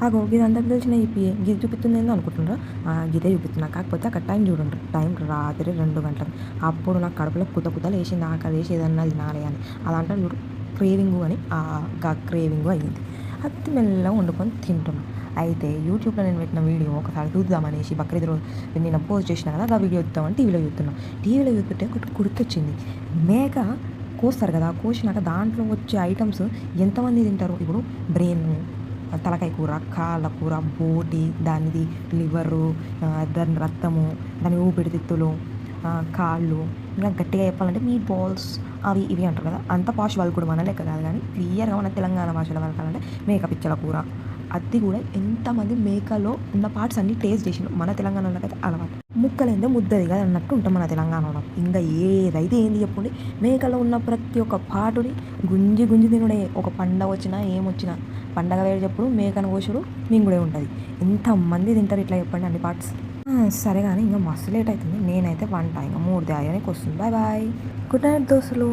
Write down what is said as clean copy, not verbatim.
ఆగో గిది అందరికి తెలిసిన ఈపీ గిది చూపిస్తుంది ఏందో అనుకుంటున్నారా? గిదే చూపిస్తున్నా. కాకపోతే అక్కడ టైం చూడండి. టైం రాత్రి 2 గంటలు. అప్పుడు నాకు కడుపులో కుతలు వేసింది, ఆకలి వేసి ఏదన్నా తినాలి అని. అలాంటి చూడు క్రేవింగు అని క్రేవింగు అయ్యింది. అది మెల్లగా వండుకొని తింటున్నాను. అయితే యూట్యూబ్లో నేను పెట్టిన వీడియో ఒకసారి చూద్దామనేసి బక్రీద్ రోజు నేను పోస్ట్ చేసిన కదా, ఆ వీడియో చూద్దామని టీవీలో చూస్తున్నాను. టీవీలో చూస్తుంటే ఒకటి గుర్తొచ్చింది. మేక కోస్తారు కదా, కోసినాక దాంట్లో వచ్చే ఐటమ్స్ ఎంతమంది తింటారు? ఇప్పుడు బ్రెయిన్, తలకాయ కూర, కాళ్ళ కూర, బోటి, దానిది లివరు, దాని రక్తము, దాని ఊపిరితిత్తులు, కాళ్ళు, ఇంకా గట్టిగా చెప్పాలంటే మీట్ బాల్స్, అవి ఇవి అంటారు కదా. అంత పాష్ వాళ్ళు కూడా మన లెక్క కాదు, కానీ క్లియర్గా మన తెలంగాణ భాషలో వాళ్ళకాలంటే మేక పిచ్చల కూర. అది కూడా ఎంతమంది మేకలో ఉన్న పార్ట్స్ అన్ని టేస్ట్ చేసిన మన తెలంగాణలోకి అయితే అలవాటు. ముక్కలేందే ముద్దది కదా అన్నట్టు ఉంటాం మన తెలంగాణలో. ఇంకా ఏదైతే ఏంది చెప్పండి, మేకలో ఉన్న ప్రతి ఒక్క పాటుని గుంజి గుంజి తినుడే. ఒక పండగ వచ్చినా ఏమొచ్చినా, పండగ వేరు చెప్పుడు మేకను కోసుడు మింగుడే ఉంటుంది. ఎంతమంది తింటారు ఇట్లా చెప్పండి అన్ని పార్ట్స్. సరే కానీ ఇంకా మస్తు లేట్ అవుతుంది. నేనైతే వంట ఇంకా 3 దాయానికి వస్తుంది. బాయ్ బాయ్, గుడ్ నైట్ దోస్తులు.